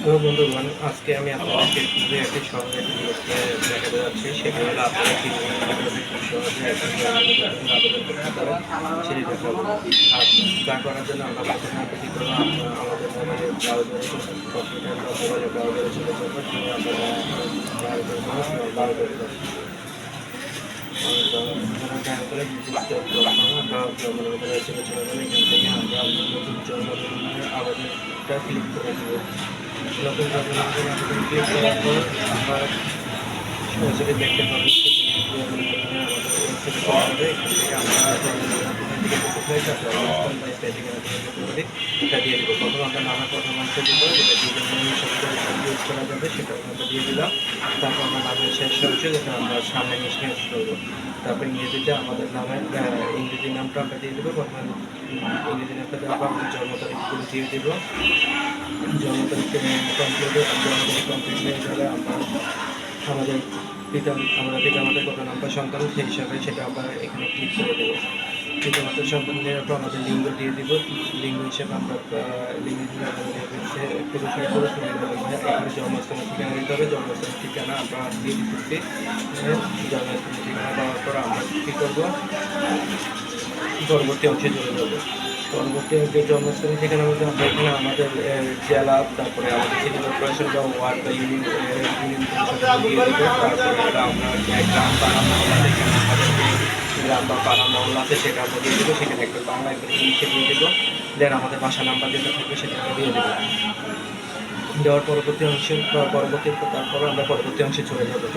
তো বন্ধুগণ, আজকে আমি আপনাদেরকে খুবই একটি সহজ একটি জিনিসকে দেখাতে যাচ্ছি। সেটি হলো আপনারা কীভাবে খুব সহজে একটি আবেদন করতে পারেন সেটি দেখাবো। আর তা করার জন্য আমরা প্রথমে কী করবো, আমাদের মোবাইলের ব্রাউজারে কম্পিউটার বা মোবাইলের ব্রাউজারে চলে যাবো। দিয়ে আমরা ব্রাউজারে ডায়াল করে আমরা জন্মের ভিতরে চলে যাবো। এখান থেকে আমরা নতুন জন্মের আবেদনটা ক্লিক করে দেবো। নতুন জন্মের আবেদন ক্লিক করার পর আমরা সরাসরি দেখতে পাবো আমাদের এখান থেকে আমরা এটা দিয়ে দেবো। প্রথম আমরা নানা প্রথম অংশ দিব, যেটা ইউজ করা যাবে সেটা আমরা দিয়ে দিলাম। তারপর আমরা নামের শেষ অংশ, যেটা আমরা সামনে ইউজ করবো। তারপর ইংরেজিতে আমাদের নামের ইংরেজি নামটা আমরা দিয়ে দেবো। প্রথমে ইংরেজি নামটা দেওয়ার পর আমাদের জন্ম তারিখগুলো দিয়ে দেবো। জন্ম তারিখ কমপ্লিট হয়ে গেলে আমরা পিতামাতার কত নাম্বার সন্তান সেই হিসাবে সেটা আমরা এখানে ক্লিক করে দেবো। পিতামাতার সন্তান দেওয়ার পর আমাদের লিঙ্গ দিয়ে দিব। লিঙ্গ হিসেবে আমরা লিঙ্গ পুরুষ এখানে জন্মস্থানের ঠিকানা দিতে হবে। জন্মস্থানের ঠিকানা আমরা দিয়ে দিতেছি। জন্মস্থানের ঠিকানা দেওয়ার পর আমরা কী করবো, পরবর্তী অংশে চলে যাবো। পরবর্তী অংশে জন্মস্থানের ঠিকানার মধ্যে আমরা এখানে আমাদের জেলা, তারপরে আমাদের সিটি কর্পোরেশন বা ওয়ার্ড বা ইউনিয়ন দিয়ে দেবো। তারপরে আমরা গ্রাম পাড়া মহল্লা থেকে আমাদের গ্রাম বা পাড়া মহল্লা আছে সেটা আমরা দিয়ে দেবো। সেখানে একটা বাংলা একটা ইংলিশে দিয়ে দেবো। দেন আমাদের বাসা নাম্বার যেটা থাকবে সেটা আমরা দিয়ে দেবো। দেওয়ার পরবর্তী তারপরে আমরা পরবর্তী অংশে চলে যাবো।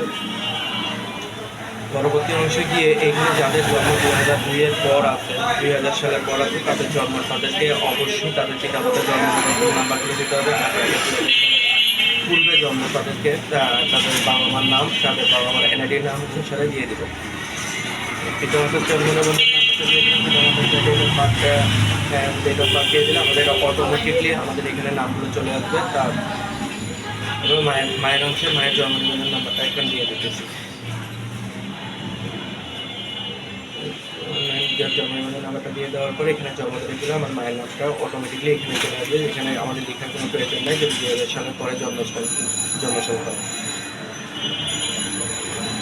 পরবর্তী অংশে গিয়ে এখানে যাদের জন্ম 2002-এর পর আছে, 2000 সালের পর আছে, তাদের জন্ম তাদেরকে অবশ্যই তাদের পিতামাতার জন্ম নাম্বারগুলো দিতে হবে। পূর্বে জন্ম তাদেরকে তাদের বাবা মার নাম, তাদের বাবা মার এনআইডির নাম হচ্ছে সেটা দিয়ে দেবো। পিতামাতার জন্ম নিবন্ধন নাম্বারটা দিয়ে দিলাম। পিতামাতার ডেট অফ বার্থ দিয়ে দিলে আমাদের অটোমেটিকলি আমাদের এখানে নামগুলো চলে আসবে। তারপর মায়ের অংশে মায়ের জন্ম নিবন্ধন নাম্বারটা এখানে দিয়ে দিতেছি। জন্ম নিবন্ধন নাম্বারটা দিয়ে দেওয়ার পরে এখানে জন্ম তারিখ দিলে আমার মায়ের নামটা অটোমেটিকলি এখানে চলে আসবে। এখানে আমাদের লেখার কোনো প্রয়োজন নেই যদি 2000 সালের পরে জন্মস্থান হয়।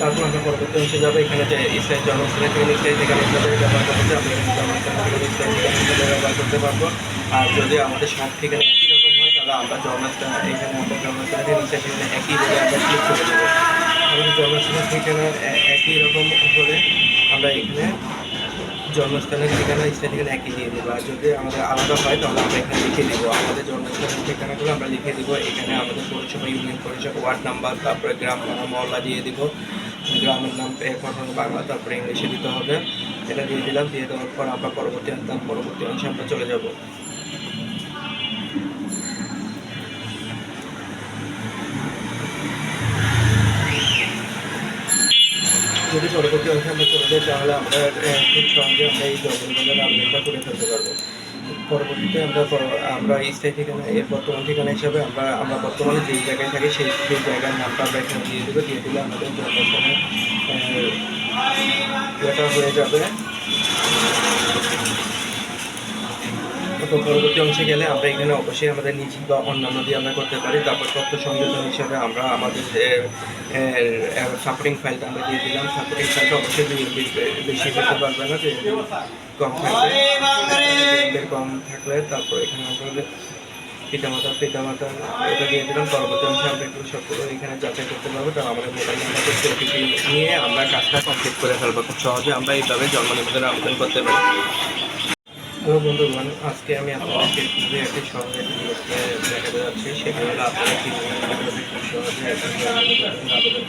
তারপর আমরা পরবর্তী অংশে যাবো। এখানে যে স্থায়ী জন্মস্থানের থেকে স্থায়ী ঠিকানা হিসাবে ব্যবহার করতে আমরা জন্মস্থান থেকে স্থায়ী ঠিকানা হিসাবে ব্যবহার করতে পারবো। আর যদি আমাদের সব ঠিকানা একই রকম হয় তাহলে আমরা জন্মস্থান এখানে আমরা জন্মস্থান থেকে স্থায়ী ঠিকানা একই বলে আমরা ক্লিক করে দেবো। আমাদের জন্মস্থানের ঠিকানা একই রকম হলে আমরা এখানে জন্মস্থানের ঠিকানা স্থায়ী ঠিকানা একই দিয়ে দেবো। আর যদি আমাদের আলাদা হয় তাহলে আমরা এখানে লিখে দেবো। আমাদের জন্মস্থানের ঠিকানাগুলো আমরা লিখে দেবো। এখানে আমাদের পৌরসভা, ইউনিয়ন পরিষদ, ওয়ার্ড নাম্বার, তারপরে গ্রাম মহল্লা দিয়ে দিব। গ্রামের নাম প্রথমে বাংলা, তারপরে ইংলিশে দিতে হবে। এটা দিয়ে দিলাম। দিয়ে দেওয়ার পর আমরা পরবর্তী অংশে আমরা চলে যাব। যদি পরবর্তী অংশে আমরা চলে যাই তাহলে আমরা খুব সহজে আমরা এই জন্ম নিবন্ধনের আবেদনটা করে ফেলতে পারবো। পরবর্তীতে আমরা স্থায়ী ঠিকানা এর বর্তমান ঠিকানা হিসাবে আমরা বর্তমানে যেই জায়গায় থাকি সেই জায়গার নামটা আমরা এখানে দিয়ে দেবো। দিয়ে দিলে আমাদের জন্মস্থানের এটা হয়ে যাবে। তো পরবর্তী অংশে গেলে আমরা এখানে অবশ্যই আমাদের নিজ বা অন্যান্য দিয়ে আমরা করতে পারি। তারপর তথ্য সংযোজন হিসাবে আমরা আমাদের সাপোর্টিং ফাইলটা আমরা দিয়ে দিলাম। সাপোর্টিং ফাইলটা অবশ্যই বেশি করতে পারবে না, যে কম থাকলে তারপর এখানে আমাদের পিতামাতার এটা দিয়ে দিলাম। পরবর্তী অংশে আমরা একটু সবগুলো এখানে যাচাই করতে পারবো। তাহলে আমাদের মোবাইল নাম্বার ওটিপি নিয়ে আমরা কাজটা কমপ্লিট করে ফেলবো। খুব সহজে আমরা এইভাবে জন্ম নিবন্ধনের আবেদন করতে পারি। তো বন্ধুগণ, আজকে আমি আপনাদেরকে খুবই একটি সহজ একটি জিনিসকে দেখাতে যাচ্ছি। সেটি হলো আপনারা কীভাবে খুব সহজে আবেদন